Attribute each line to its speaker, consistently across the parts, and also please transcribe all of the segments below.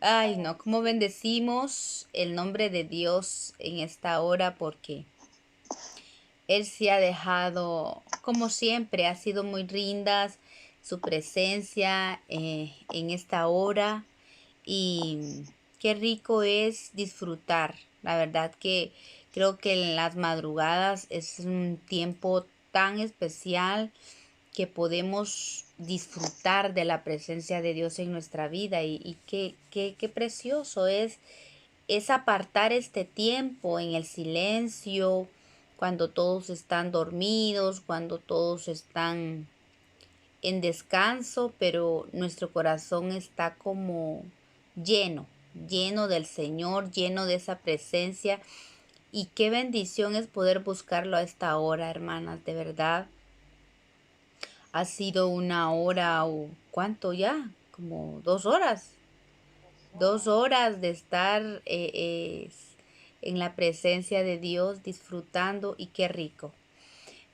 Speaker 1: Ay, no, cómo bendecimos el nombre de Dios en esta hora porque Él se ha dejado, como siempre, ha sido muy linda su presencia en esta hora y qué rico es disfrutar. La verdad que creo que en las madrugadas es un tiempo tan especial que podemos disfrutar de la presencia de Dios en nuestra vida y qué precioso es apartar este tiempo en el silencio, cuando todos están dormidos, cuando todos están en descanso, pero nuestro corazón está como lleno, lleno del Señor, lleno de esa presencia. Y qué bendición es poder buscarlo a esta hora, hermanas, de verdad. Ha sido una hora o cuánto ya, como 2 horas. 2 horas de estar en la presencia de Dios disfrutando y qué rico.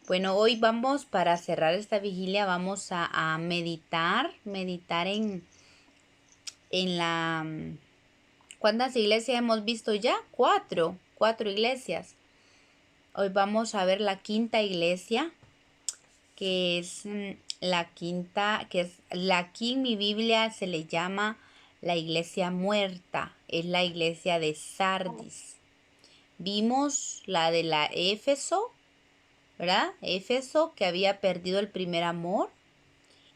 Speaker 1: Bueno, hoy vamos para cerrar esta vigilia, vamos a meditar en la... ¿Cuántas iglesias hemos visto ya? Cuatro iglesias. Hoy vamos a ver la quinta iglesia, que es la quinta, que es la aquí en mi Biblia se le llama la iglesia muerta, es la iglesia de Sardis. Vimos la de la Éfeso, ¿verdad? Éfeso que había perdido el primer amor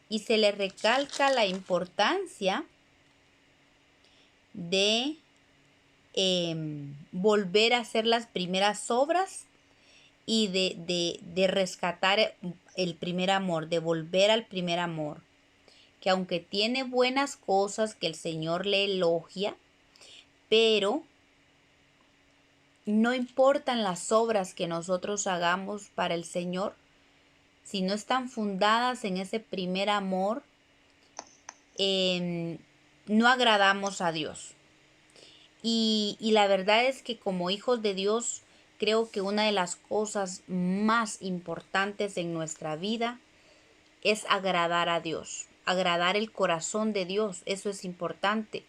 Speaker 1: y se le recalca la importancia de volver a hacer las primeras obras y de rescatar el primer amor, de volver al primer amor. Que aunque tiene buenas cosas que el Señor le elogia, pero no importan las obras que nosotros hagamos para el Señor, si no están fundadas en ese primer amor, no agradamos a Dios. Y la verdad es que como hijos de Dios, creo que una de las cosas más importantes en nuestra vida es agradar a Dios, agradar el corazón de Dios. Eso es importante,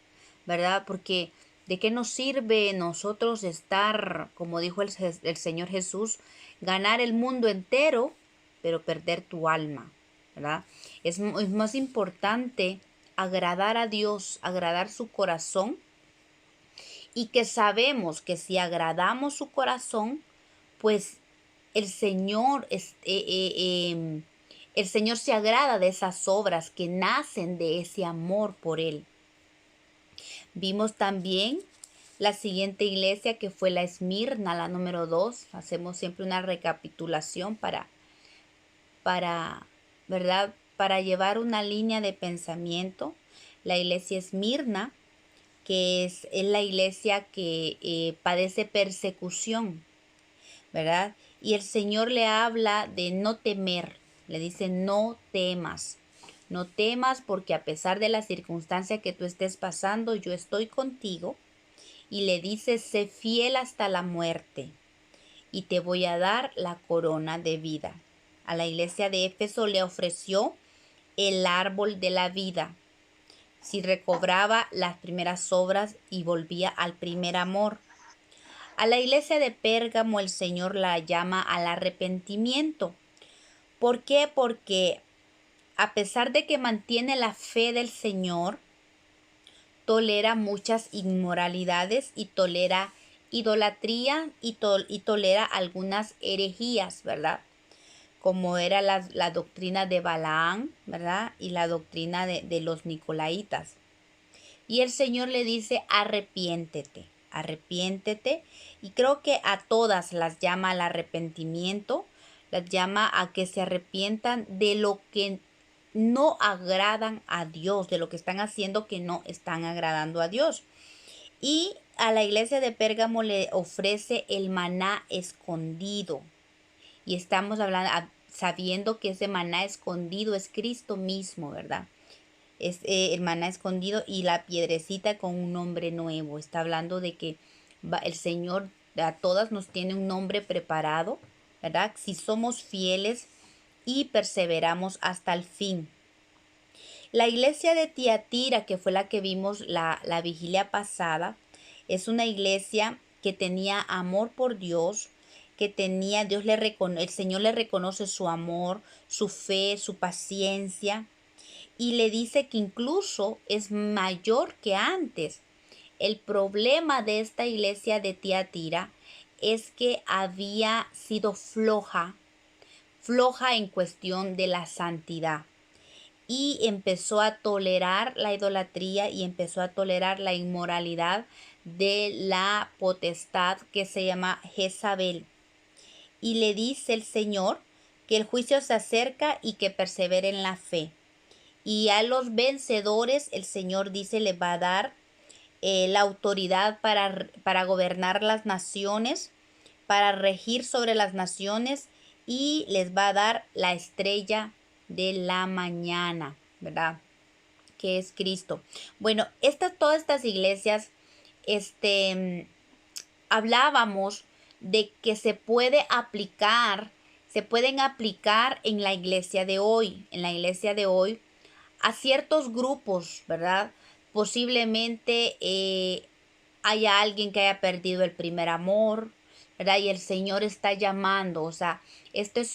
Speaker 1: ¿verdad? Porque ¿de qué nos sirve nosotros estar, como dijo el Señor Jesús, ganar el mundo entero, pero perder tu alma, ¿verdad? Es más importante agradar a Dios, agradar su corazón, y que sabemos que si agradamos su corazón, pues el Señor el Señor se agrada de esas obras que nacen de ese amor por Él. Vimos también la siguiente iglesia que fue la Esmirna, la número 2. Hacemos siempre una recapitulación para, ¿verdad? Para llevar una línea de pensamiento. La iglesia Esmirna, que es la iglesia que padece persecución, ¿verdad? Y el Señor le habla de no temer, le dice no temas, no temas porque a pesar de la circunstancia que tú estés pasando, yo estoy contigo. Y le dice, sé fiel hasta la muerte y te voy a dar la corona de vida. A la iglesia de Éfeso le ofreció el árbol de la vida si recobraba las primeras obras y volvía al primer amor. A la iglesia de Pérgamo el Señor la llama al arrepentimiento. ¿Por qué? Porque a pesar de que mantiene la fe del Señor, tolera muchas inmoralidades y tolera idolatría y tolera algunas herejías, ¿verdad? Como era la doctrina de Balaán, ¿verdad? Y la doctrina de los Nicolaitas. Y el Señor le dice, arrepiéntete, arrepiéntete. Y creo que a todas las llama al arrepentimiento, las llama a que se arrepientan de lo que no agradan a Dios, de lo que están haciendo que no están agradando a Dios. Y a la iglesia de Pérgamo le ofrece el maná escondido. Y estamos hablando, sabiendo que ese maná escondido es Cristo mismo, ¿verdad? Es el maná escondido y la piedrecita con un nombre nuevo. Está hablando de que el Señor a todas nos tiene un nombre preparado, ¿verdad? Si somos fieles y perseveramos hasta el fin. La iglesia de Tiatira, que fue la que vimos la vigilia pasada, es una iglesia que tenía amor por Dios, que tenía, el Señor le reconoce su amor, su fe, su paciencia, y le dice que incluso es mayor que antes. El problema de esta iglesia de Tiatira es que había sido floja en cuestión de la santidad, y empezó a tolerar la idolatría y empezó a tolerar la inmoralidad de la potestad que se llama Jezabel. Y le dice el Señor que el juicio se acerca y que persevere en la fe. Y a los vencedores el Señor dice le va a dar la autoridad para gobernar las naciones, para regir sobre las naciones, y les va a dar la estrella de la mañana, ¿verdad? Que es Cristo. Bueno, todas estas iglesias, hablábamos de que se pueden aplicar en la iglesia de hoy, a ciertos grupos, ¿verdad? Posiblemente haya alguien que haya perdido el primer amor, ¿verdad? Y el Señor está llamando, o sea, esto es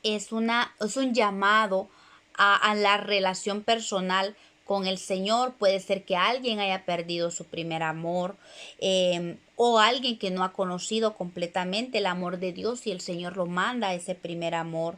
Speaker 1: es un llamado a la relación personal con el Señor. Puede ser que alguien haya perdido su primer amor, o alguien que no ha conocido completamente el amor de Dios y el Señor lo manda a ese primer amor.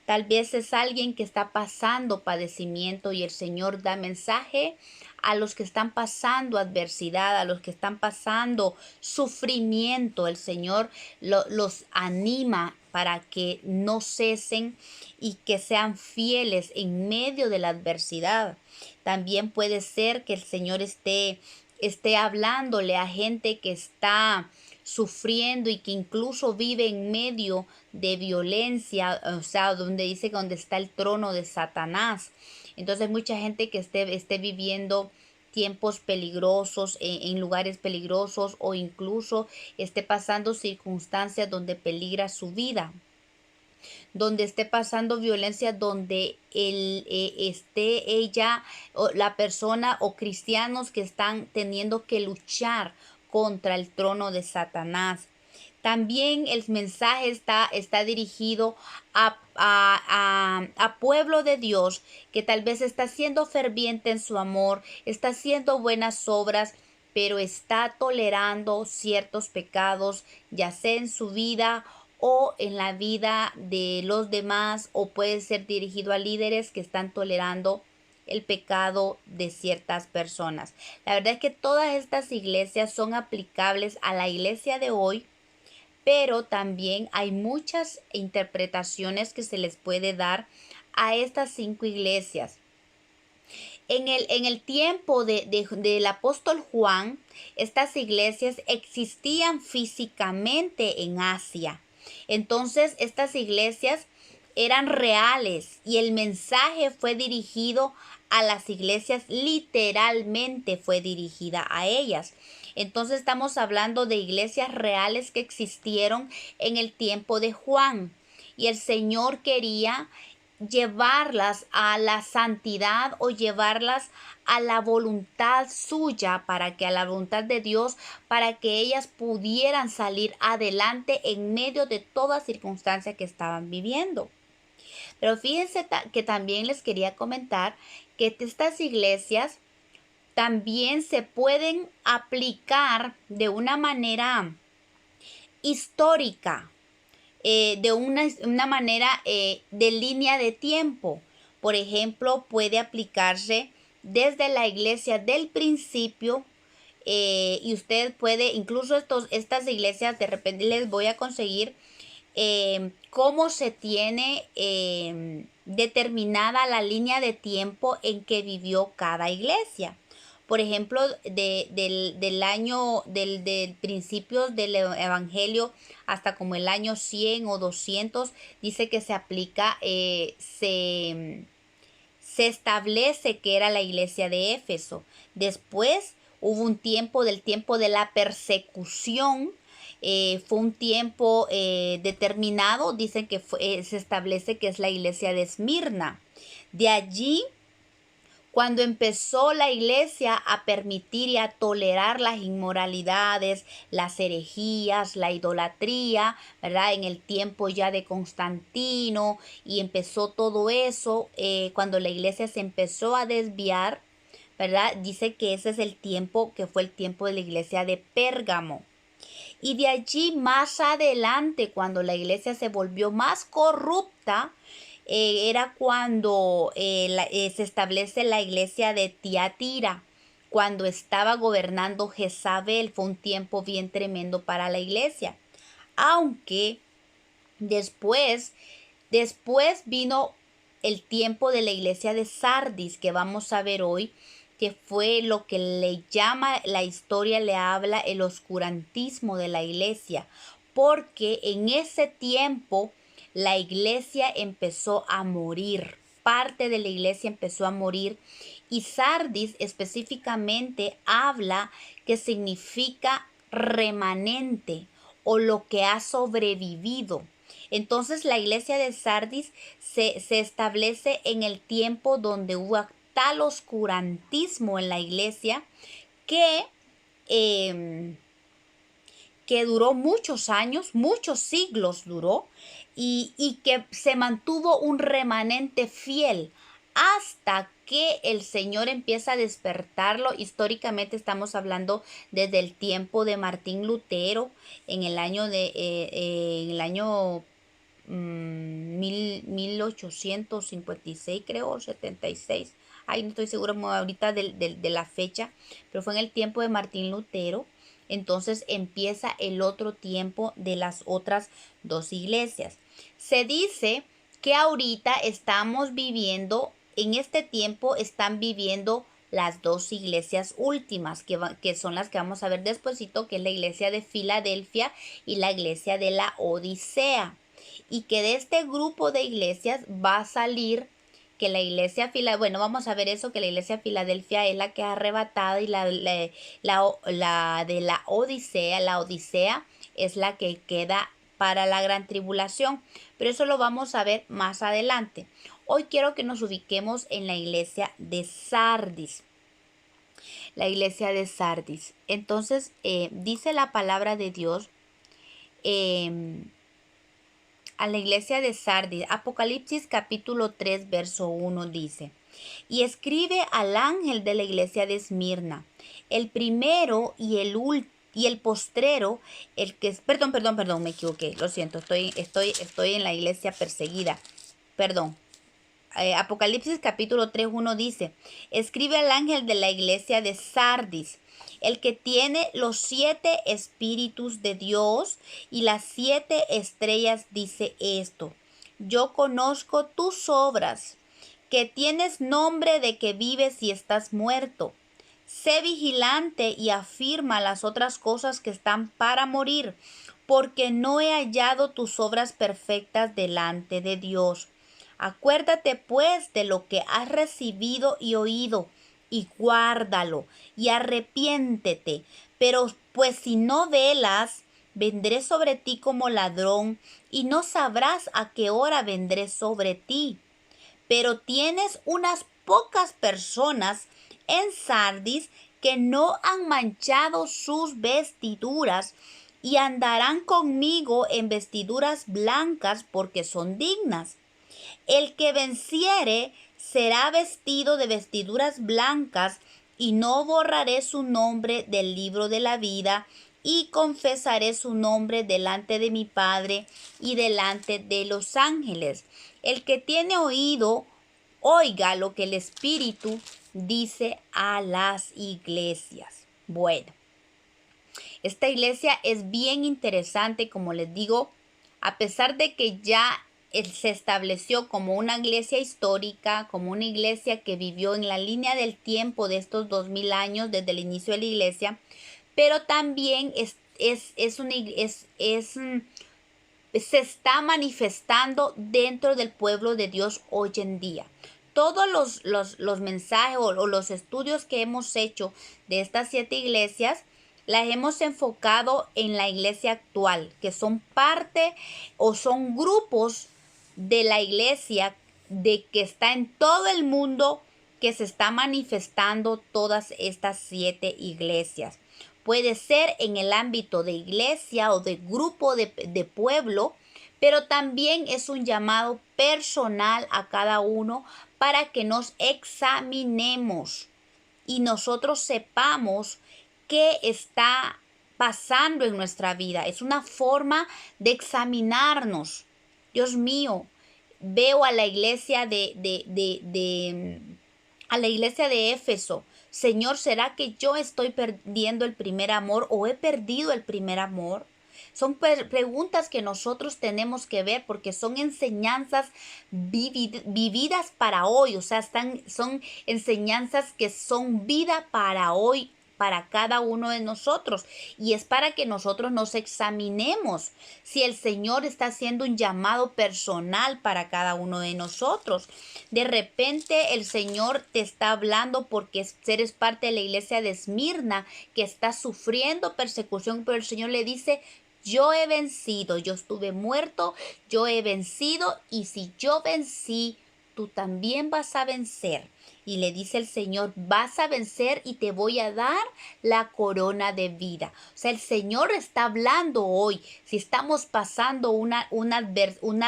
Speaker 1: Tal vez es alguien que está pasando padecimiento y el Señor da mensaje a los que están pasando adversidad, a los que están pasando sufrimiento. El Señor los anima para que no cesen y que sean fieles en medio de la adversidad. También puede ser que el Señor esté hablándole a gente que está sufriendo y que incluso vive en medio de violencia, o sea, donde está el trono de Satanás. Entonces mucha gente que esté viviendo tiempos peligrosos, en lugares peligrosos, o incluso esté pasando circunstancias donde peligra su vida, donde esté pasando violencia, donde esté ella o la persona o cristianos que están teniendo que luchar contra el trono de Satanás. También el mensaje está dirigido a pueblo de Dios que tal vez está siendo ferviente en su amor, está haciendo buenas obras, pero está tolerando ciertos pecados, ya sea en su vida o en la vida de los demás, o puede ser dirigido a líderes que están tolerando el pecado de ciertas personas. La verdad es que todas estas iglesias son aplicables a la iglesia de hoy, pero también hay muchas interpretaciones que se les puede dar a estas 5 iglesias. En el tiempo del apóstol Juan, estas iglesias existían físicamente en Asia. Entonces, estas iglesias eran reales y el mensaje fue dirigido a las iglesias, literalmente fue dirigida a ellas. Entonces estamos hablando de iglesias reales que existieron en el tiempo de Juan, y el Señor quería llevarlas a la santidad o llevarlas a la voluntad suya, a la voluntad de Dios, para que ellas pudieran salir adelante en medio de toda circunstancia que estaban viviendo. Pero fíjense que también les quería comentar que estas iglesias también se pueden aplicar de una manera histórica, de una manera de línea de tiempo. Por ejemplo, puede aplicarse desde la iglesia del principio, y usted puede, incluso estas iglesias, de repente les voy a conseguir cómo se tiene determinada la línea de tiempo en que vivió cada iglesia. Por ejemplo, del principios del evangelio hasta como el año 100 o 200, dice que se aplica, se establece que era la iglesia de Éfeso. Después hubo un tiempo de la persecución. Fue un tiempo determinado, dicen que se establece que es la iglesia de Esmirna. De allí, cuando empezó la iglesia a permitir y a tolerar las inmoralidades, las herejías, la idolatría, ¿verdad? En el tiempo ya de Constantino, y empezó todo eso, cuando la iglesia se empezó a desviar, ¿verdad? Dice que ese es el tiempo, que fue el tiempo de la iglesia de Pérgamo. Y de allí más adelante, cuando la iglesia se volvió más corrupta, era cuando se establece la iglesia de Tiatira, cuando estaba gobernando Jezabel. Fue un tiempo bien tremendo para la iglesia. Aunque después vino el tiempo de la iglesia de Sardis, que vamos a ver hoy, que fue lo que le llama, la historia le habla, el oscurantismo de la iglesia, porque en ese tiempo la iglesia empezó a morir, parte de la iglesia empezó a morir, y Sardis específicamente habla que significa remanente o lo que ha sobrevivido. Entonces la iglesia de Sardis se establece en el tiempo donde hubo tal oscurantismo en la iglesia que, que duró muchos años, muchos siglos duró, y que se mantuvo un remanente fiel hasta que el Señor empieza a despertarlo. Históricamente estamos hablando desde el tiempo de Martín Lutero, en el año 1856, creo, 76. Ay, no estoy seguro ahorita de la fecha, pero fue en el tiempo de Martín Lutero. Entonces empieza el otro tiempo de las otras dos iglesias. Se dice que ahorita estamos viviendo, en este tiempo están viviendo las dos iglesias últimas, que son las que vamos a ver despuesito, que es la iglesia de Filadelfia y la iglesia de la Odisea. Y que de este grupo de iglesias va a salir que la iglesia bueno, vamos a ver eso, que la iglesia Filadelfia es la que ha arrebatado, y la de la Odisea es la que queda para la gran tribulación. Pero eso lo vamos a ver más adelante. Hoy quiero que nos ubiquemos en la iglesia de Sardis. La iglesia de Sardis. Entonces, dice la palabra de Dios a la iglesia de Sardis, Apocalipsis capítulo 3, verso 1 dice: y escribe al ángel de la iglesia de Esmirna, el primero y el postrero, el que es, perdón, me equivoqué, lo siento, estoy en la iglesia perseguida, perdón. Apocalipsis capítulo 3, 1 dice: escribe al ángel de la iglesia de Sardis, el que tiene los 7 espíritus de Dios y las 7 estrellas, dice esto: yo conozco tus obras, que tienes nombre de que vives y estás muerto. Sé vigilante y afirma las otras cosas que están para morir, porque no he hallado tus obras perfectas delante de Dios. Acuérdate pues de lo que has recibido y oído, y guárdalo, y arrepiéntete. Pero pues si no velas, vendré sobre ti como ladrón, y no sabrás a qué hora vendré sobre ti. Pero tienes unas pocas personas en Sardis que no han manchado sus vestiduras, y andarán conmigo en vestiduras blancas, porque son dignas. El que venciere será vestido de vestiduras blancas, y no borraré su nombre del libro de la vida, y confesaré su nombre delante de mi Padre y delante de los ángeles. El que tiene oído, oiga lo que el Espíritu dice a las iglesias. Bueno, esta iglesia es bien interesante, como les digo, a pesar de que ya se estableció como una iglesia histórica, como una iglesia que vivió en la línea del tiempo de estos 2000 años desde el inicio de la iglesia, pero también se está manifestando dentro del pueblo de Dios hoy en día. Todos los mensajes o los estudios que hemos hecho de estas 7 iglesias las hemos enfocado en la iglesia actual, que son parte o son grupos de la iglesia de que está en todo el mundo, que se está manifestando todas estas 7 iglesias. Puede ser en el ámbito de iglesia o de grupo de pueblo, pero también es un llamado personal a cada uno para que nos examinemos y nosotros sepamos qué está pasando en nuestra vida. Es una forma de examinarnos. Dios mío, veo a la iglesia a la iglesia de Éfeso. Señor, ¿será que yo estoy perdiendo el primer amor o he perdido el primer amor? Son preguntas que nosotros tenemos que ver porque son enseñanzas vividas para hoy, o sea, son enseñanzas que son vida para hoy, para cada uno de nosotros, y es para que nosotros nos examinemos si el Señor está haciendo un llamado personal para cada uno de nosotros. De repente el Señor te está hablando porque eres parte de la iglesia de Esmirna que está sufriendo persecución, pero el Señor le dice: yo he vencido, yo estuve muerto, yo he vencido, y si yo vencí, tú también vas a vencer. Y le dice el Señor: vas a vencer y te voy a dar la corona de vida. O sea, el Señor está hablando hoy. Si estamos pasando una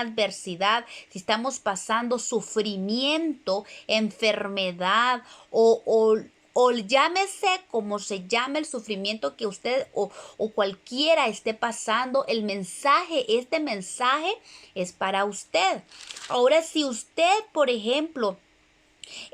Speaker 1: adversidad, si estamos pasando sufrimiento, enfermedad o llámese como se llame el sufrimiento que usted o cualquiera esté pasando, este mensaje es para usted. Ahora, si usted, por ejemplo,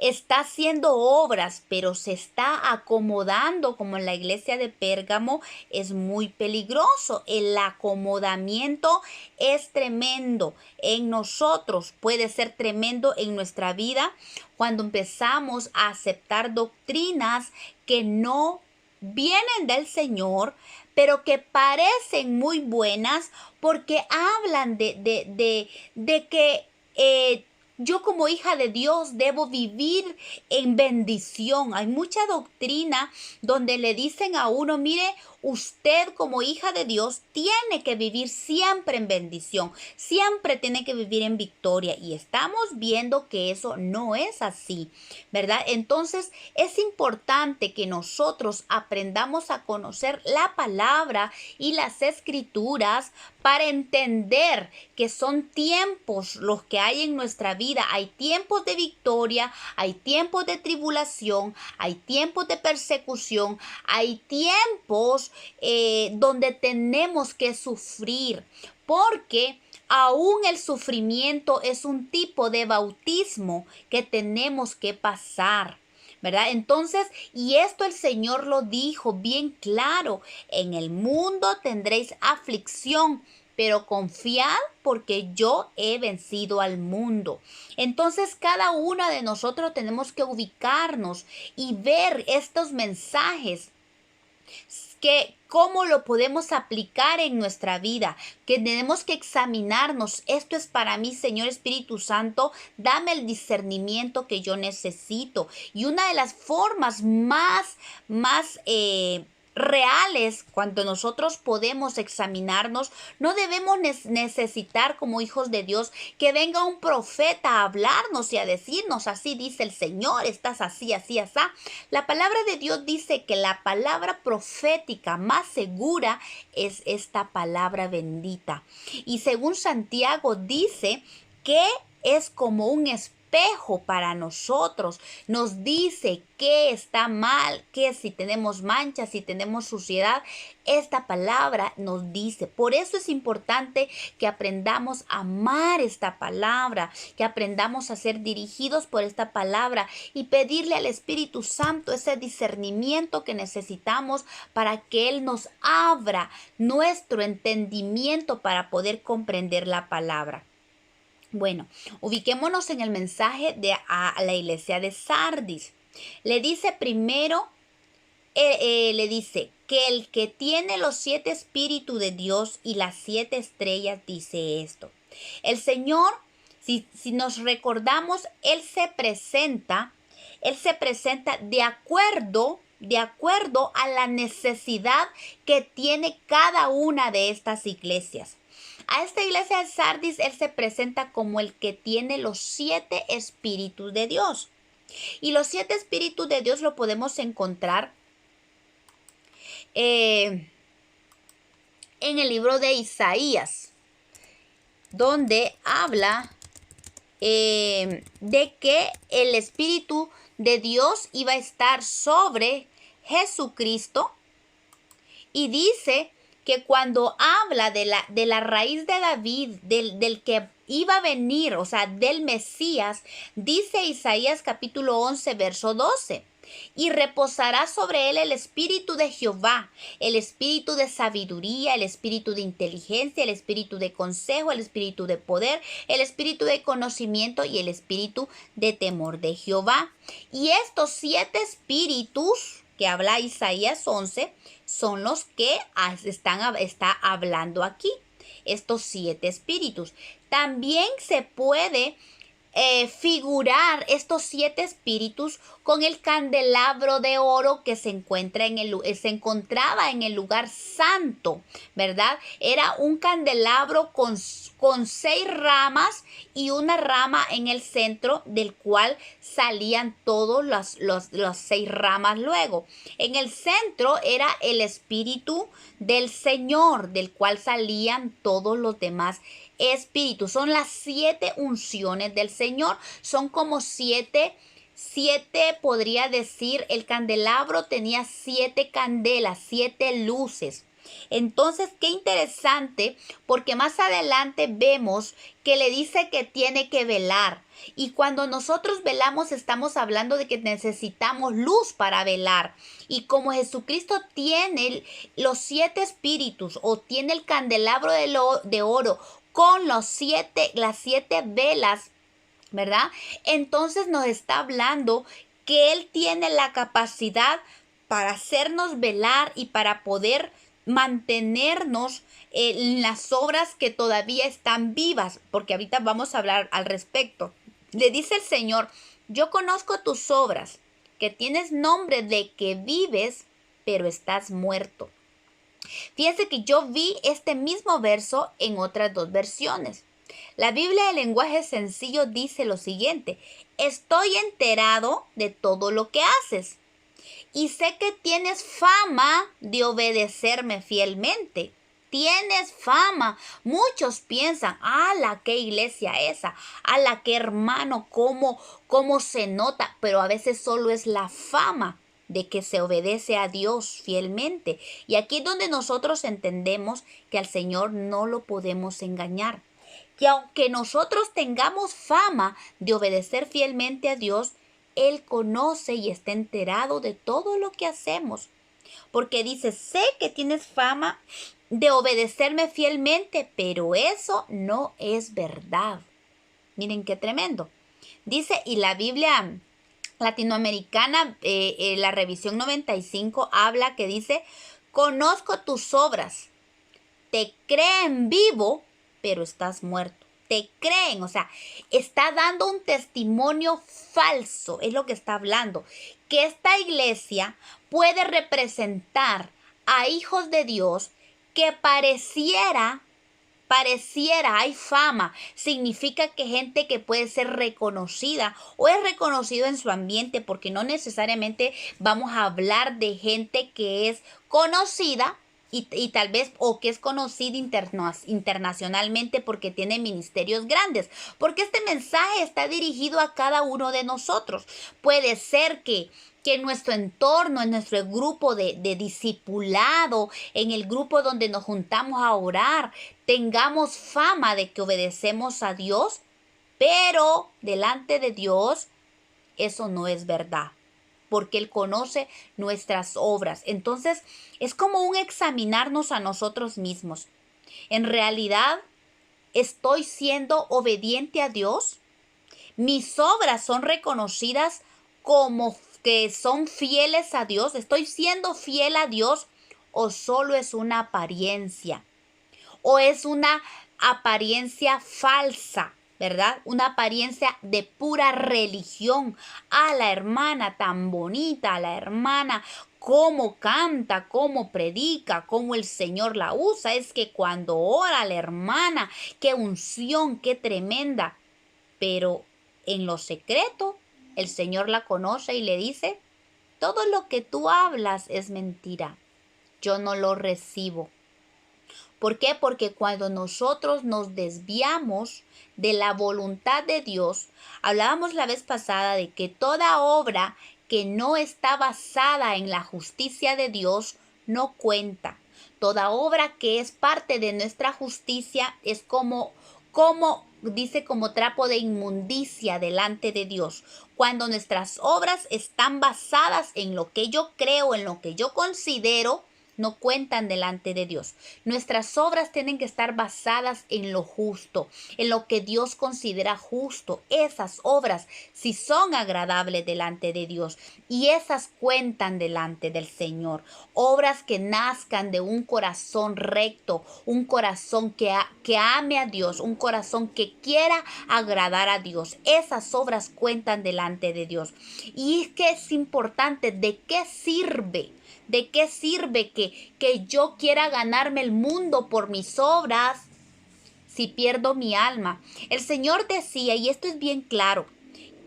Speaker 1: está haciendo obras, pero se está acomodando como en la iglesia de Pérgamo, es muy peligroso. El acomodamiento es tremendo en nosotros, puede ser tremendo en nuestra vida cuando empezamos a aceptar doctrinas que no vienen del Señor, pero que parecen muy buenas porque hablan de que yo como hija de Dios debo vivir en bendición. Hay mucha doctrina donde le dicen a uno: mire, usted como hija de Dios tiene que vivir siempre en bendición, siempre tiene que vivir en victoria. Y estamos viendo que eso no es así, ¿verdad? Entonces es importante que nosotros aprendamos a conocer la palabra y las escrituras para entender que son tiempos los que hay en nuestra vida. Hay tiempos de victoria, hay tiempos de tribulación, hay tiempos de persecución, hay tiempos donde tenemos que sufrir, porque aún el sufrimiento es un tipo de bautismo que tenemos que pasar, ¿verdad? Entonces, y esto el Señor lo dijo bien claro: en el mundo tendréis aflicción, pero confiad porque yo he vencido al mundo. Entonces, cada uno de nosotros tenemos que ubicarnos y ver estos mensajes, que cómo lo podemos aplicar en nuestra vida, que tenemos que examinarnos. Esto es para mí, Señor Espíritu Santo, dame el discernimiento que yo necesito. Y una de las formas más reales cuando nosotros podemos examinarnos, no debemos necesitar como hijos de Dios que venga un profeta a hablarnos y a decirnos: así dice el Señor, estás así, así, así. La palabra de Dios dice que la palabra profética más segura es esta palabra bendita. Y según Santiago dice que es como un espejo para nosotros. Nos dice qué está mal, que si tenemos manchas, si tenemos suciedad, esta palabra nos dice. Por eso es importante que aprendamos a amar esta palabra, que aprendamos a ser dirigidos por esta palabra y pedirle al Espíritu Santo ese discernimiento que necesitamos para que Él nos abra nuestro entendimiento para poder comprender la palabra. Bueno, ubiquémonos en el mensaje a la iglesia de Sardis. Le dice primero, le dice que el que tiene los 7 espíritus de Dios y las 7 estrellas dice esto. El Señor, si nos recordamos, Él se presenta de acuerdo a la necesidad que tiene cada una de estas iglesias. A esta iglesia de Sardis, él se presenta como el que tiene los 7 espíritus de Dios. Y los 7 espíritus de Dios lo podemos encontrar en el libro de Isaías, donde habla de que el Espíritu de Dios iba a estar sobre Jesucristo, y dice que cuando habla de la raíz de David, del que iba a venir, o sea, del Mesías, dice Isaías capítulo 11, verso 12. Y reposará sobre él el espíritu de Jehová, el espíritu de sabiduría, el espíritu de inteligencia, el espíritu de consejo, el espíritu de poder, el espíritu de conocimiento y el espíritu de temor de Jehová. Y estos 7 espíritus que habla Isaías 11 son los que está hablando aquí. Estos 7 espíritus. También se puede figurar estos 7 espíritus con el candelabro de oro que se encontraba en el lugar santo, ¿verdad? Era un candelabro con 6 ramas y una rama en el centro, del cual salían todos las 6 ramas luego. En el centro era el espíritu del Señor, del cual salían todos los demás espíritus. Son las 7 unciones del Señor. Son como 7, podría decir, el candelabro tenía 7 candelas, 7 luces. Entonces, qué interesante, porque más adelante vemos que le dice que tiene que velar. Y cuando nosotros velamos, estamos hablando de que necesitamos luz para velar. Y como Jesucristo tiene los 7 espíritus, o tiene el candelabro de oro con las 7 velas, ¿verdad? Entonces nos está hablando que Él tiene la capacidad para hacernos velar y para poder mantenernos en las obras que todavía están vivas, porque ahorita vamos a hablar al respecto. Le dice el Señor: yo conozco tus obras, que tienes nombre de que vives, pero estás muerto. Fíjense que yo vi este mismo verso en otras 2 versiones. La Biblia de lenguaje sencillo dice lo siguiente: estoy enterado de todo lo que haces y sé que tienes fama de obedecerme fielmente. Tienes fama. Muchos piensan: ¡ala, qué iglesia esa! ¡ala, qué hermano! ¿Cómo se nota? Pero a veces solo es la fama de que se obedece a Dios fielmente. Y aquí es donde nosotros entendemos que al Señor no lo podemos engañar. Que aunque nosotros tengamos fama de obedecer fielmente a Dios, Él conoce y está enterado de todo lo que hacemos. Porque dice: sé que tienes fama de obedecerme fielmente, pero eso no es verdad. Miren qué tremendo. Dice, y la Biblia latinoamericana, la revisión 95, habla que dice: conozco tus obras, te creen vivo, pero estás muerto. Te creen, o sea, está dando un testimonio falso, es lo que está hablando. Que esta iglesia puede representar a hijos de Dios que pareciera, hay fama. Significa que gente que puede ser reconocida o es reconocido en su ambiente, porque no necesariamente vamos a hablar de gente que es conocida y tal vez, o que es conocida internacionalmente porque tiene ministerios grandes, porque este mensaje está dirigido a cada uno de nosotros. Puede ser que en nuestro entorno, en nuestro grupo de discipulado, en el grupo donde nos juntamos a orar, tengamos fama de que obedecemos a Dios, pero delante de Dios eso no es verdad, porque Él conoce nuestras obras. Entonces, es como un examinarnos a nosotros mismos. En realidad, ¿estoy siendo obediente a Dios? ¿Mis obras son reconocidas como que son fieles a Dios? ¿Estoy siendo fiel a Dios o solo es una apariencia? ¿O es una apariencia falsa? ¿verdad? Una apariencia de pura religión. A la hermana tan bonita, a la hermana cómo canta, cómo predica, cómo el Señor la usa. Es que cuando ora la hermana, qué unción, qué tremenda. Pero en lo secreto, el Señor la conoce y le dice, todo lo que tú hablas es mentira. Yo no lo recibo. ¿Por qué? Porque cuando nosotros nos desviamos de la voluntad de Dios, hablábamos la vez pasada de que toda obra que no está basada en la justicia de Dios no cuenta. Toda obra que es parte de nuestra justicia es como dice, como trapo de inmundicia delante de Dios. Cuando nuestras obras están basadas en lo que yo creo, en lo que yo considero, no cuentan delante de Dios. Nuestras obras tienen que estar basadas en lo justo, en lo que Dios considera justo. Esas obras si son agradables delante de Dios y esas cuentan delante del Señor. Obras que nazcan de un corazón recto, un corazón que ame a Dios, un corazón que quiera agradar a Dios. Esas obras cuentan delante de Dios. Y es que es importante, ¿de qué sirve? ¿De qué sirve que yo quiera ganarme el mundo por mis obras si pierdo mi alma? El Señor decía, y esto es bien claro,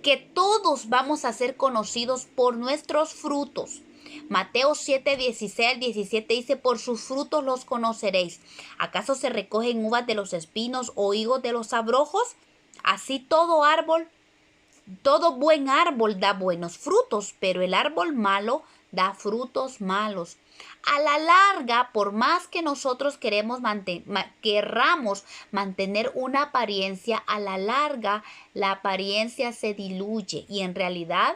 Speaker 1: que todos vamos a ser conocidos por nuestros frutos. Mateo 7, 16 al 17 dice, por sus frutos los conoceréis. ¿Acaso se recogen uvas de los espinos o higos de los abrojos? Así todo buen árbol da buenos frutos, pero el árbol malo da frutos malos. A la larga, por más que nosotros querramos mantener una apariencia, a la larga la apariencia se diluye y en realidad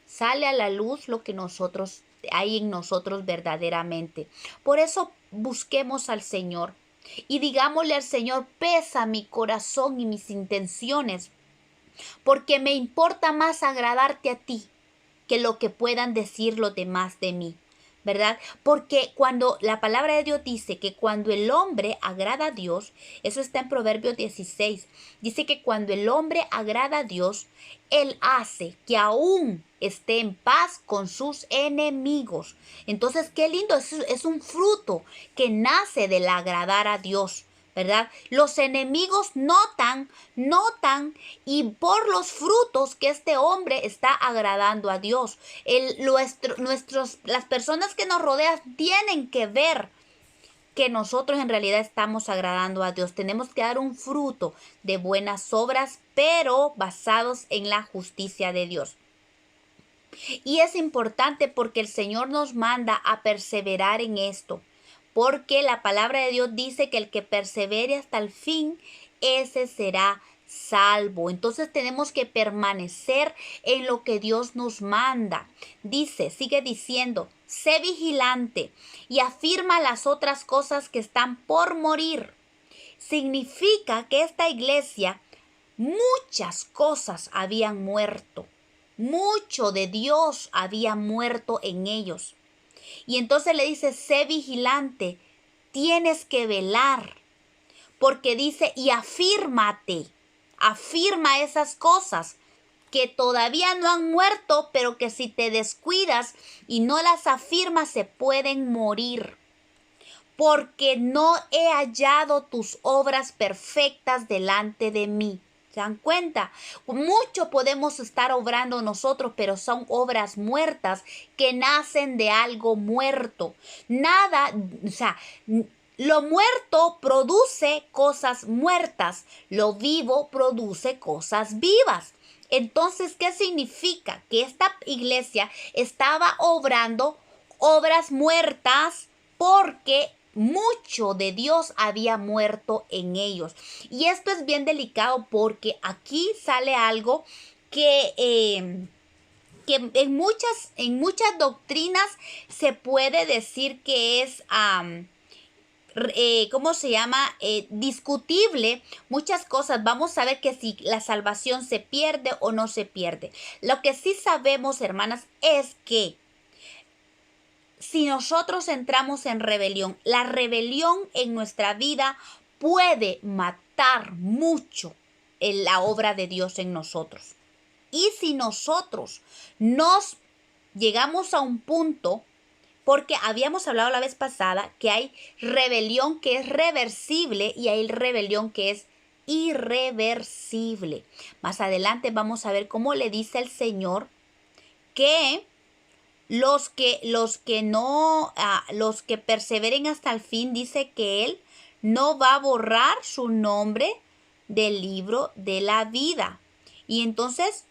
Speaker 1: sale a la luz lo que hay en nosotros verdaderamente. Por eso busquemos al Señor y digámosle al Señor, pesa mi corazón y mis intenciones, porque me importa más agradarte a ti que lo que puedan decir los demás de mí, ¿verdad? Porque cuando la palabra de Dios dice que cuando el hombre agrada a Dios, eso está en Proverbios 16, dice que cuando el hombre agrada a Dios, Él hace que aún esté en paz con sus enemigos. Entonces, qué lindo, es un fruto que nace del agradar a Dios, ¿verdad? Los enemigos notan y por los frutos que este hombre está agradando a Dios. Las personas que nos rodean tienen que ver que nosotros en realidad estamos agradando a Dios. Tenemos que dar un fruto de buenas obras, pero basados en la justicia de Dios. Y es importante porque el Señor nos manda a perseverar en esto. Porque la palabra de Dios dice que el que persevere hasta el fin, ese será salvo. Entonces tenemos que permanecer en lo que Dios nos manda. Sigue diciendo, sé vigilante y afirma las otras cosas que están por morir. Significa que esta iglesia, muchas cosas habían muerto. Mucho de Dios había muerto en ellos. Y entonces le dice, sé vigilante, tienes que velar, porque dice, y afírmate, afirma esas cosas que todavía no han muerto, pero que si te descuidas y no las afirmas se pueden morir. Porque no he hallado tus obras perfectas delante de mí. ¿Se dan cuenta? Mucho podemos estar obrando nosotros, pero son obras muertas que nacen de algo muerto. Nada, lo muerto produce cosas muertas. Lo vivo produce cosas vivas. Entonces, ¿qué significa? Que esta iglesia estaba obrando obras muertas porque mucho de Dios había muerto en ellos. Y esto es bien delicado porque aquí sale algo que en muchas doctrinas se puede decir que es ¿cómo se llama? Discutible muchas cosas. Vamos a ver que si la salvación se pierde o no se pierde. Lo que sí sabemos, hermanas, es que si nosotros entramos en rebelión, la rebelión en nuestra vida puede matar mucho. la obra de Dios en nosotros. Y si nosotros nos llegamos a un punto, porque habíamos hablado la vez pasada que hay rebelión que es reversible y hay rebelión que es irreversible. Más adelante vamos a ver cómo le dice el Señor que los que perseveren hasta el fin, dice que Él no va a borrar su nombre del libro de la vida. Y entonces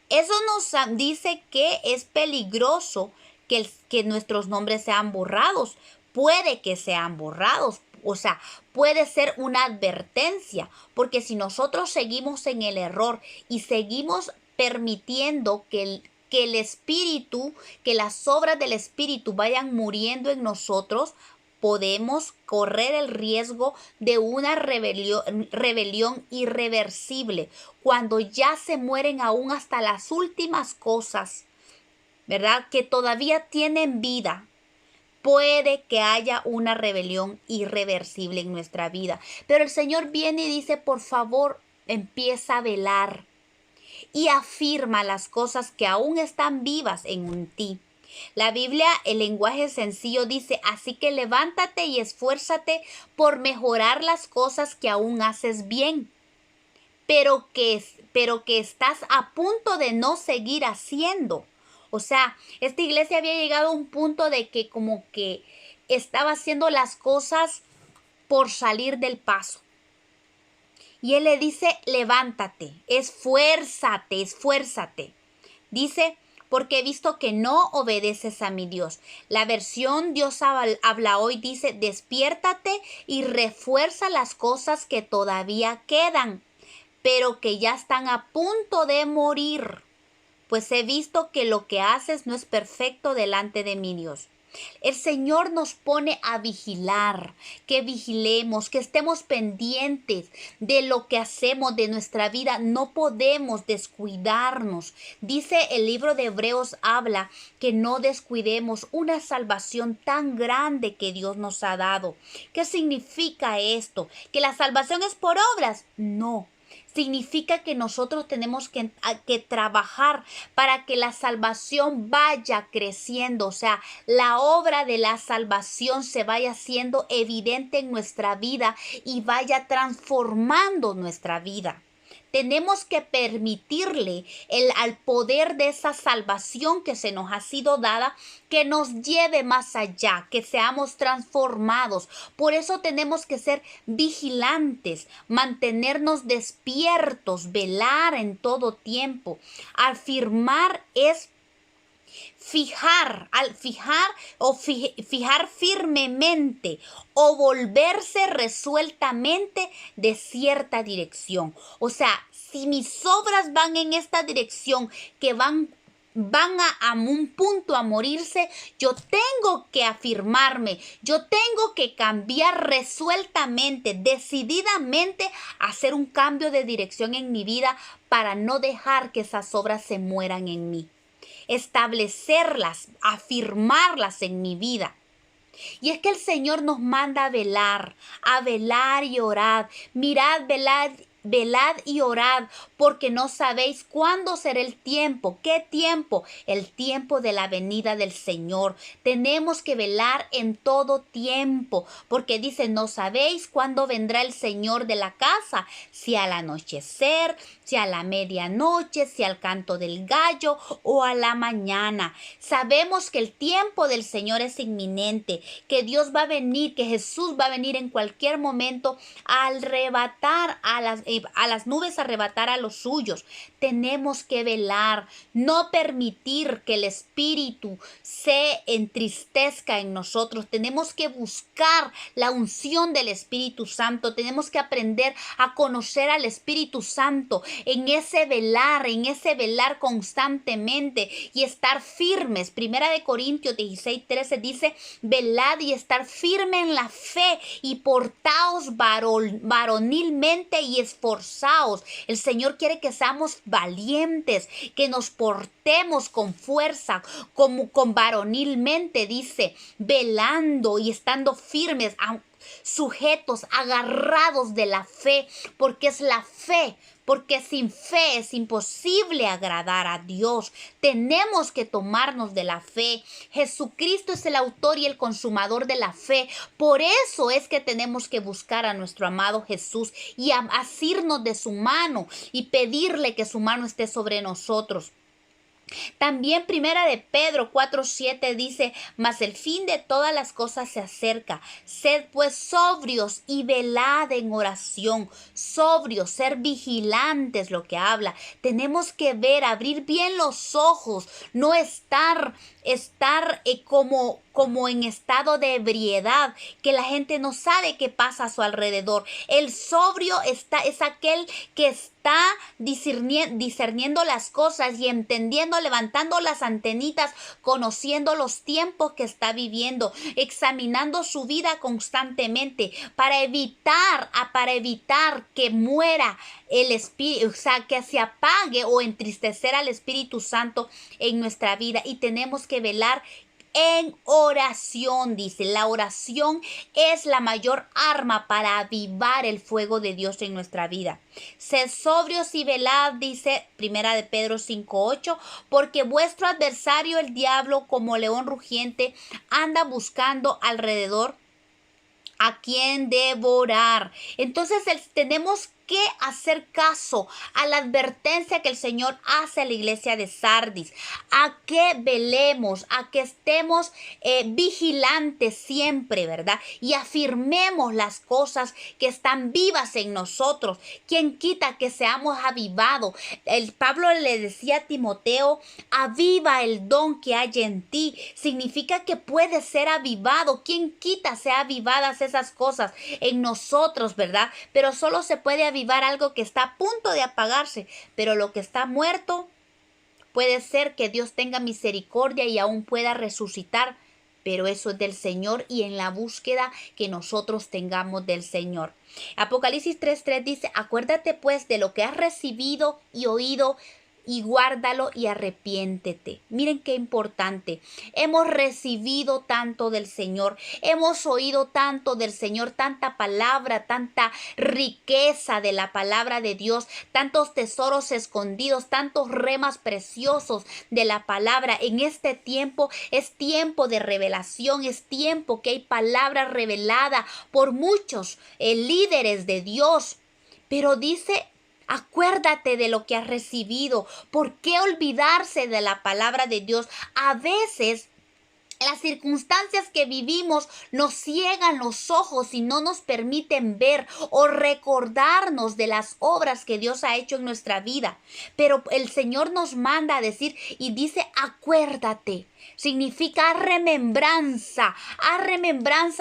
Speaker 1: eso nos dice que es peligroso que nuestros nombres sean borrados. Puede que sean borrados. O sea, puede ser una advertencia. Porque si nosotros seguimos en el error y seguimos permitiendo que el espíritu, que las obras del espíritu vayan muriendo en nosotros, podemos correr el riesgo de una rebelión irreversible, cuando ya se mueren aún hasta las últimas cosas, ¿verdad? Que todavía tienen vida. Puede que haya una rebelión irreversible en nuestra vida. Pero el Señor viene y dice, por favor, empieza a velar y afirma las cosas que aún están vivas en ti. La Biblia, el lenguaje sencillo dice, así que levántate y esfuérzate por mejorar las cosas que aún haces bien, pero que estás a punto de no seguir haciendo. O sea, esta iglesia había llegado a un punto de que como que estaba haciendo las cosas por salir del paso. Y Él le dice, levántate, esfuérzate, esfuérzate. Dice, porque he visto que no obedeces a mi Dios. La versión Dios habla hoy dice, despiértate y refuerza las cosas que todavía quedan, pero que ya están a punto de morir. Pues he visto que lo que haces no es perfecto delante de mi Dios. El Señor nos pone a vigilar, que vigilemos, que estemos pendientes de lo que hacemos, de nuestra vida. No podemos descuidarnos. Dice el libro de Hebreos, habla que no descuidemos una salvación tan grande que Dios nos ha dado. ¿Qué significa esto? ¿Que la salvación es por obras? No. Significa que nosotros tenemos que trabajar para que la salvación vaya creciendo, o sea, la obra de la salvación se vaya haciendo evidente en nuestra vida y vaya transformando nuestra vida. Tenemos que permitirle al poder de esa salvación que se nos ha sido dada, que nos lleve más allá, que seamos transformados. Por eso tenemos que ser vigilantes, mantenernos despiertos, velar en todo tiempo. Afirmar es fijar firmemente o volverse resueltamente de cierta dirección. O sea, si mis obras van en esta dirección, que van a un punto a morirse, yo tengo que afirmarme, yo tengo que cambiar resueltamente, decididamente, hacer un cambio de dirección en mi vida para no dejar que esas obras se mueran en mí. Establecerlas, afirmarlas en mi vida. Y es que el Señor nos manda a velar y orar. Mirad, velad y orad, porque no sabéis cuándo será el tiempo. ¿Qué tiempo? El tiempo de la venida del Señor. Tenemos que velar en todo tiempo, porque dice, no sabéis cuándo vendrá el Señor de la casa, si al anochecer, si a la medianoche, si al canto del gallo o a la mañana. Sabemos que el tiempo del Señor es inminente, que Dios va a venir, que Jesús va a venir en cualquier momento a arrebatar a las nubes, arrebatar a los suyos. Tenemos que velar, no permitir que el Espíritu se entristezca en nosotros. Tenemos que buscar la unción del Espíritu Santo. Tenemos que aprender a conocer al Espíritu Santo en ese velar constantemente y estar firmes. Primera de Corintios 16:13 dice, velad y estar firme en la fe y portaos varonilmente y esforzaos. El Señor quiere que seamos valientes, que nos portemos con fuerza, como con varonilmente, dice, velando y estando firmes. sujetos, agarrados de la fe, porque es la fe. Porque sin fe es imposible agradar a Dios. Tenemos que tomarnos de la fe. Jesucristo es el autor y el consumador de la fe. Por eso es que tenemos que buscar a nuestro amado Jesús y asirnos de su mano y pedirle que su mano esté sobre nosotros. También primera de Pedro 4:7 dice, mas el fin de todas las cosas se acerca. Sed pues sobrios y velad en oración. Sobrios, ser vigilantes, lo que habla. Tenemos que ver, abrir bien los ojos, no estar como en estado de ebriedad, que la gente no sabe qué pasa a su alrededor. El sobrio es aquel que está discerniendo las cosas y entendiendo, levantando las antenitas, conociendo los tiempos que está viviendo, examinando su vida constantemente para evitar que muera el espíritu, o sea, que se apague o entristecer al Espíritu Santo en nuestra vida. Y tenemos que velar en oración, dice. La oración es la mayor arma para avivar el fuego de Dios en nuestra vida. Sed sobrios y velad, dice primera de Pedro 5:8, porque vuestro adversario el diablo, como león rugiente, anda buscando alrededor a quien devorar. Entonces tenemos que hacer caso a la advertencia que el Señor hace a la iglesia de Sardis, a que velemos, a que estemos vigilantes siempre, ¿verdad? Y afirmemos las cosas que están vivas en nosotros. ¿Quién quita que seamos avivados? Pablo le decía a Timoteo, aviva el don que hay en ti. Significa que puede ser avivado. ¿Quién quita sea avivadas esas cosas en nosotros, verdad? Pero solo se puede avivar algo que está a punto de apagarse, pero lo que está muerto puede ser que Dios tenga misericordia y aún pueda resucitar, pero eso es del Señor y en la búsqueda que nosotros tengamos del Señor. Apocalipsis 3:3 dice, acuérdate pues de lo que has recibido y oído, y guárdalo y arrepiéntete. Miren qué importante. Hemos recibido tanto del Señor, hemos oído tanto del Señor, tanta palabra, tanta riqueza de la palabra de Dios, tantos tesoros escondidos, tantos remas preciosos de la palabra. En este tiempo es tiempo de revelación, es tiempo que hay palabra revelada por muchos líderes de Dios. Pero dice, acuérdate de lo que has recibido. ¿Por qué olvidarse de la palabra de Dios? A veces las circunstancias que vivimos nos ciegan los ojos y no nos permiten ver o recordarnos de las obras que Dios ha hecho en nuestra vida. Pero el Señor nos manda a decir y dice, acuérdate. Significa haz remembranza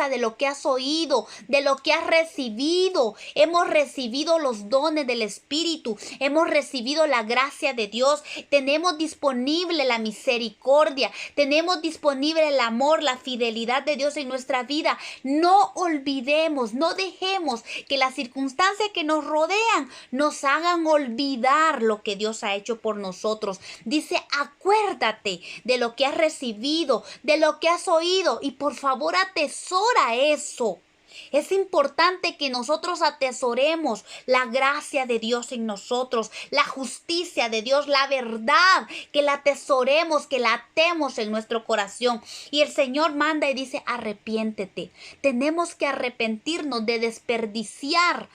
Speaker 1: de lo que has oído, de lo que has recibido. Hemos recibido los dones del Espíritu, hemos recibido la gracia de Dios, tenemos disponible la misericordia, tenemos disponible el amor, la fidelidad de Dios en nuestra vida. No olvidemos, no dejemos que las circunstancias que nos rodean nos hagan olvidar lo que Dios ha hecho por nosotros. Dice, acuérdate de lo que has recibido, de lo que has oído y por favor atesora eso. Es importante que nosotros atesoremos la gracia de Dios en nosotros, la justicia de Dios, la verdad, que la atesoremos, que la atemos en nuestro corazón. Y el Señor manda y dice, arrepiéntete. Tenemos que arrepentirnos de desperdiciar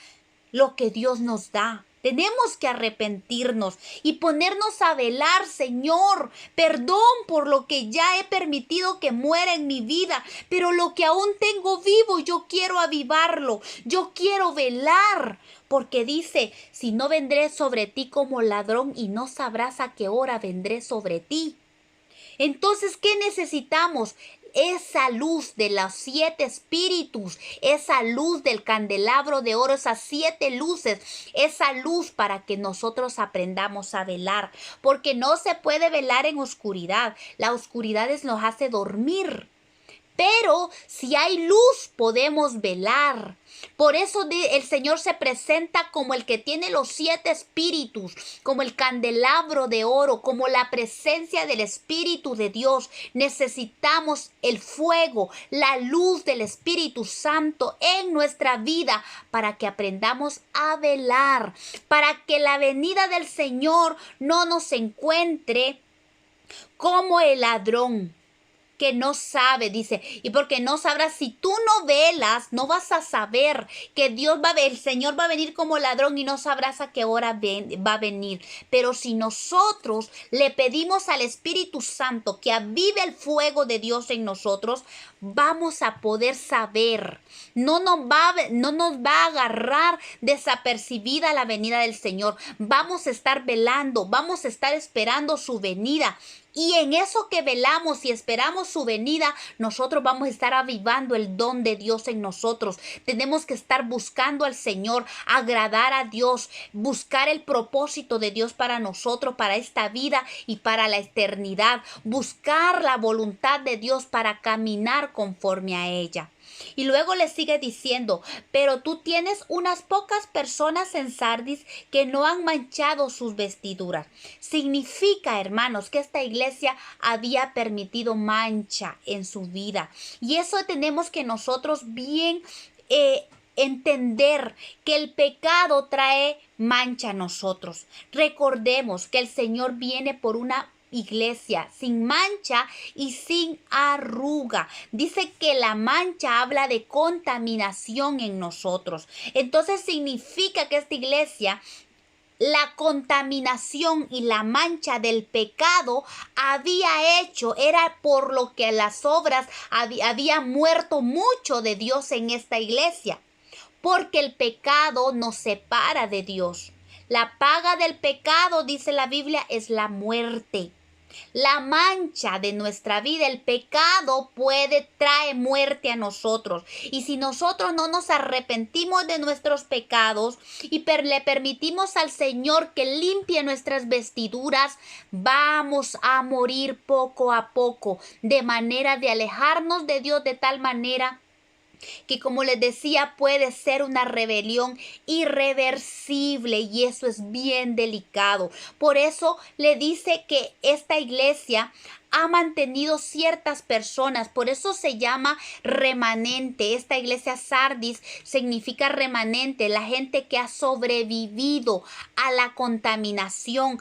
Speaker 1: lo que Dios nos da. Tenemos que arrepentirnos y ponernos a velar, Señor, perdón por lo que ya he permitido que muera en mi vida, pero lo que aún tengo vivo, yo quiero avivarlo, yo quiero velar, porque dice, si no vendré sobre ti como ladrón y no sabrás a qué hora vendré sobre ti. Entonces, ¿qué necesitamos? Esa luz de los 7 espíritus, esa luz del candelabro de oro, esas 7 luces, esa luz para que nosotros aprendamos a velar, porque no se puede velar en oscuridad. La oscuridad nos hace dormir. Pero si hay luz, podemos velar. Por eso el Señor se presenta como el que tiene los 7 espíritus, como el candelabro de oro, como la presencia del Espíritu de Dios. Necesitamos el fuego, la luz del Espíritu Santo en nuestra vida para que aprendamos a velar, para que la venida del Señor no nos encuentre como el ladrón que no sabe, dice, y porque no sabrás, si tú no velas, no vas a saber que el Señor va a venir como ladrón y no sabrás a qué hora va a venir. Pero si nosotros le pedimos al Espíritu Santo que avive el fuego de Dios en nosotros, vamos a poder saber. No nos va a agarrar desapercibida la venida del Señor. Vamos a estar velando, vamos a estar esperando su venida. Y en eso que velamos y esperamos su venida, nosotros vamos a estar avivando el don de Dios en nosotros. Tenemos que estar buscando al Señor, agradar a Dios, buscar el propósito de Dios para nosotros, para esta vida y para la eternidad. Buscar la voluntad de Dios para caminar conforme a ella. Y luego le sigue diciendo, pero tú tienes unas pocas personas en Sardis que no han manchado sus vestiduras. Significa, hermanos, que esta iglesia había permitido mancha en su vida. Y eso tenemos que nosotros bien entender, que el pecado trae mancha a nosotros. Recordemos que el Señor viene por una iglesia sin mancha y sin arruga. Dice que la mancha habla de contaminación en nosotros. Entonces significa que esta iglesia, la contaminación y la mancha del pecado había hecho, era por lo que las obras había muerto mucho de Dios en esta iglesia, porque el pecado nos separa de Dios. La paga del pecado, dice la Biblia, es la muerte. La mancha de nuestra vida, el pecado trae muerte a nosotros. Y si nosotros no nos arrepentimos de nuestros pecados y le permitimos al Señor que limpie nuestras vestiduras, vamos a morir poco a poco, de manera de alejarnos de Dios de tal manera que, como les decía, puede ser una rebelión irreversible, y eso es bien delicado. Por eso le dice que esta iglesia ha mantenido ciertas personas, por eso se llama remanente. Esta iglesia Sardis significa remanente, la gente que ha sobrevivido a la contaminación,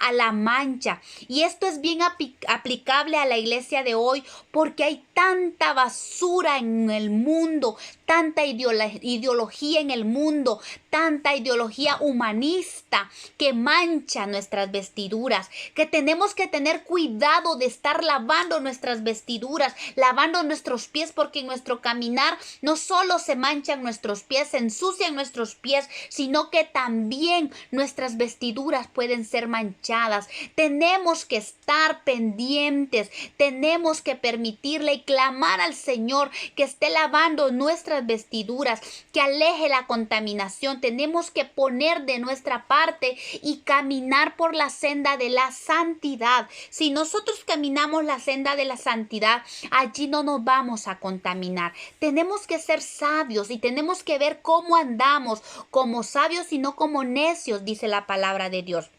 Speaker 1: a la mancha. Y esto es bien aplicable a la iglesia de hoy, porque hay tanta basura en el mundo, tanta ideología en el mundo, tanta ideología humanista que mancha nuestras vestiduras, que tenemos que tener cuidado de estar lavando nuestras vestiduras, lavando nuestros pies, porque en nuestro caminar no solo se manchan nuestros pies, se ensucian nuestros pies, sino que también nuestras vestiduras pueden ser manchadas. Tenemos que estar pendientes, tenemos que permitirle y clamar al Señor que esté lavando nuestras vestiduras, que aleje la contaminación. Tenemos que poner de nuestra parte y caminar por la senda de la santidad. Si nosotros caminamos la senda de la santidad, allí no nos vamos a contaminar. Tenemos que ser sabios y tenemos que ver cómo andamos, como sabios y no como necios, dice la palabra de Dios.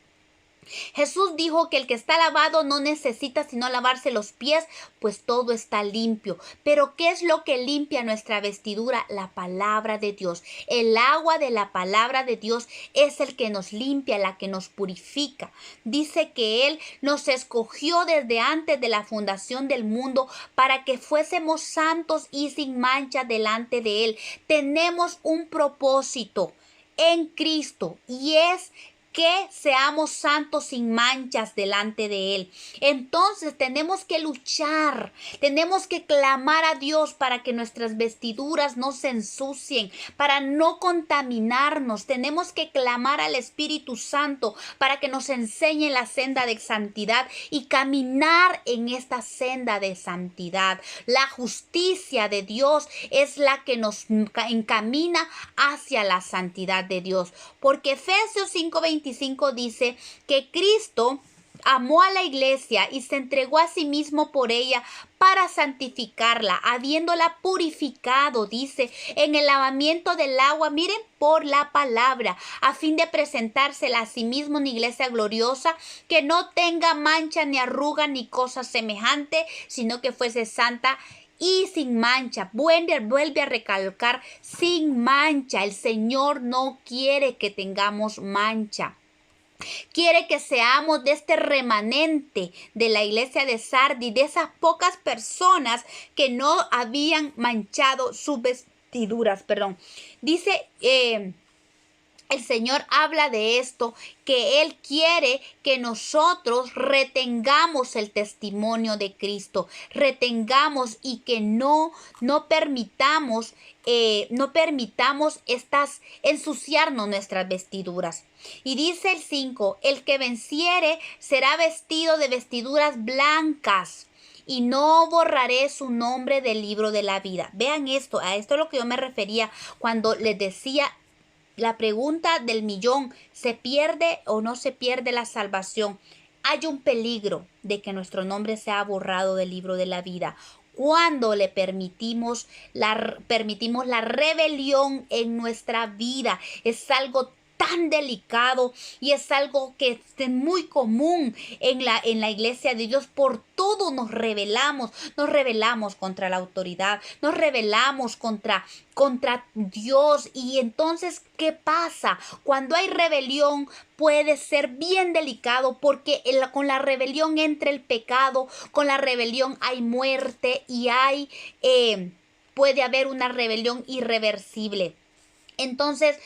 Speaker 1: Jesús dijo que el que está lavado no necesita sino lavarse los pies, pues todo está limpio. Pero ¿qué es lo que limpia nuestra vestidura? La palabra de Dios. El agua de la palabra de Dios es el que nos limpia, la que nos purifica. Dice que Él nos escogió desde antes de la fundación del mundo para que fuésemos santos y sin mancha delante de Él. Tenemos un propósito en Cristo, y es que seamos santos sin manchas delante de Él. Entonces tenemos que luchar, tenemos que clamar a Dios para que nuestras vestiduras no se ensucien, para no contaminarnos. Tenemos que clamar al Espíritu Santo para que nos enseñe la senda de santidad y caminar en esta senda de santidad. La justicia de Dios es la que nos encamina hacia la santidad de Dios, porque Efesios 5:25 dice que Cristo amó a la iglesia y se entregó a sí mismo por ella para santificarla, habiéndola purificado, dice, en el lavamiento del agua, miren, por la palabra, a fin de presentársela a sí mismo una iglesia gloriosa, que no tenga mancha ni arruga ni cosa semejante, sino que fuese santa y sin mancha. Vuelve a recalcar, sin mancha. El Señor no quiere que tengamos mancha. Quiere que seamos de este remanente de la iglesia de Sardis, de esas pocas personas que no habían manchado sus vestiduras. Perdón. Dice... el Señor habla de esto, que Él quiere que nosotros retengamos el testimonio de Cristo, retengamos y que no permitamos, ensuciarnos nuestras vestiduras. Y dice el 5, el que venciere será vestido de vestiduras blancas, y no borraré su nombre del libro de la vida. Vean esto, a esto es lo que yo me refería cuando les decía la pregunta del millón: ¿se pierde o no se pierde la salvación? Hay un peligro de que nuestro nombre sea borrado del libro de la vida cuando le permitimos la rebelión en nuestra vida. Es algo tan delicado y es algo que es muy común en la iglesia de Dios. Por todo nos rebelamos contra la autoridad, nos rebelamos contra Dios. Y entonces, ¿qué pasa? Cuando hay rebelión puede ser bien delicado, porque con la rebelión entra el pecado, con la rebelión hay muerte y puede haber una rebelión irreversible. Entonces,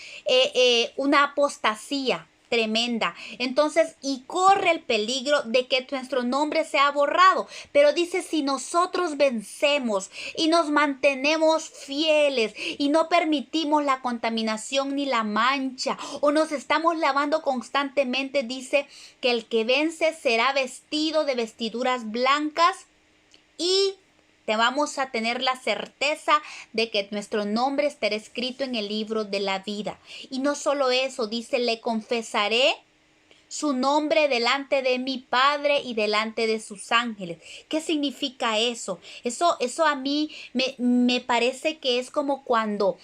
Speaker 1: una apostasía tremenda. Entonces, y corre el peligro de que nuestro nombre sea borrado. Pero dice, si nosotros vencemos y nos mantenemos fieles y no permitimos la contaminación ni la mancha, o nos estamos lavando constantemente, dice que el que vence será vestido de vestiduras blancas, y vamos a tener la certeza de que nuestro nombre estará escrito en el libro de la vida. Y no solo eso, dice, le confesaré su nombre delante de mi Padre y delante de sus ángeles. ¿Qué significa eso? Eso a mí me parece que es como cuando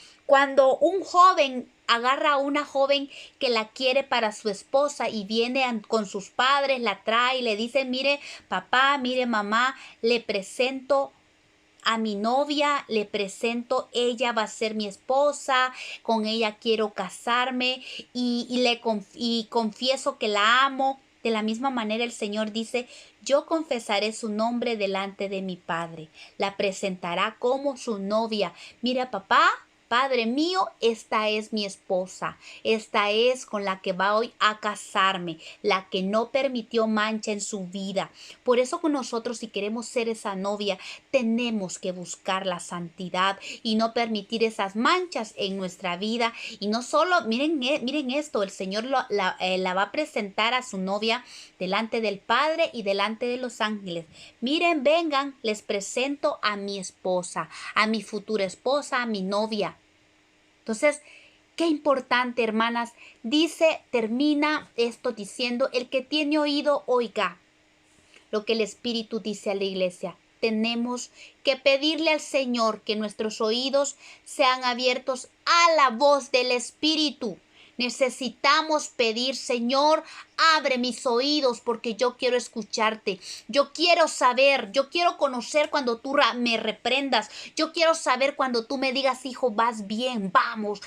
Speaker 1: un joven agarra a una joven que la quiere para su esposa y viene con sus padres, la trae y le dice: mire papá, mire mamá, le presento a mi novia, le presento, ella va a ser mi esposa, con ella quiero casarme y confieso que la amo. De la misma manera el Señor dice: yo confesaré su nombre delante de mi Padre, la presentará como su novia. Mira papá, Padre mío, esta es mi esposa, esta es con la que voy a casarme, la que no permitió mancha en su vida. Por eso con nosotros, si queremos ser esa novia, tenemos que buscar la santidad y no permitir esas manchas en nuestra vida. Y no solo, miren esto, el Señor la va a presentar a su novia delante del Padre y delante de los ángeles. Miren, vengan, les presento a mi esposa, a mi futura esposa, a mi novia. Entonces, qué importante, hermanas. Termina esto diciendo: el que tiene oído, oiga lo que el Espíritu dice a la iglesia. Tenemos que pedirle al Señor que nuestros oídos sean abiertos a la voz del Espíritu. Necesitamos pedir: Señor, abre mis oídos porque yo quiero escucharte. Yo quiero saber, yo quiero conocer cuando tú me reprendas. Yo quiero saber cuando tú me digas: hijo, vas bien, vamos,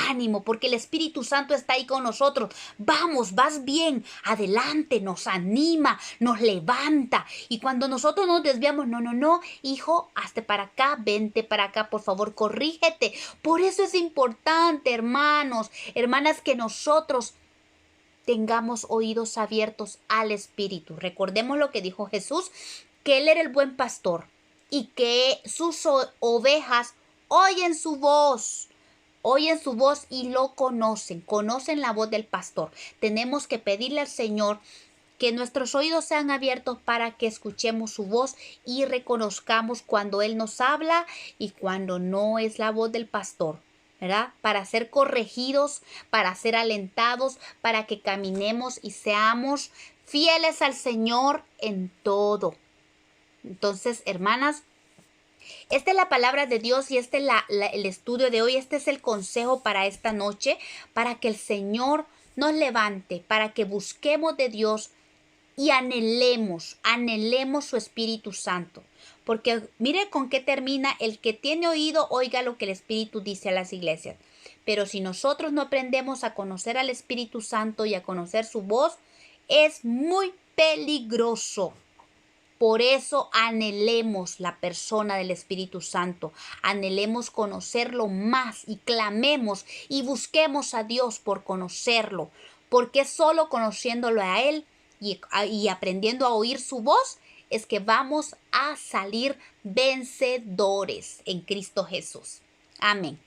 Speaker 1: ánimo, porque el Espíritu Santo está ahí con nosotros. Vamos, vas bien, adelante, nos anima, nos levanta. Y cuando nosotros nos desviamos: no, hijo, hazte para acá, vente para acá, por favor, corrígete. Por eso es importante, hermanos, hermanas, que nosotros tengamos oídos abiertos al Espíritu. Recordemos lo que dijo Jesús, que Él era el buen pastor y que sus ovejas oyen su voz y lo conocen la voz del pastor. Tenemos que pedirle al Señor que nuestros oídos sean abiertos para que escuchemos su voz y reconozcamos cuando Él nos habla y cuando no es la voz del pastor, ¿verdad? Para ser corregidos, para ser alentados, para que caminemos y seamos fieles al Señor en todo. Entonces, hermanas, esta es la palabra de Dios y este es el estudio de hoy. Este es el consejo para esta noche, para que el Señor nos levante, para que busquemos de Dios y anhelemos su Espíritu Santo. Porque mire con qué termina: el que tiene oído, oiga lo que el Espíritu dice a las iglesias. Pero si nosotros no aprendemos a conocer al Espíritu Santo y a conocer su voz, es muy peligroso. Por eso anhelemos la persona del Espíritu Santo, anhelemos conocerlo más y clamemos y busquemos a Dios por conocerlo, porque solo conociéndolo a Él y aprendiendo a oír su voz es que vamos a salir vencedores en Cristo Jesús. Amén.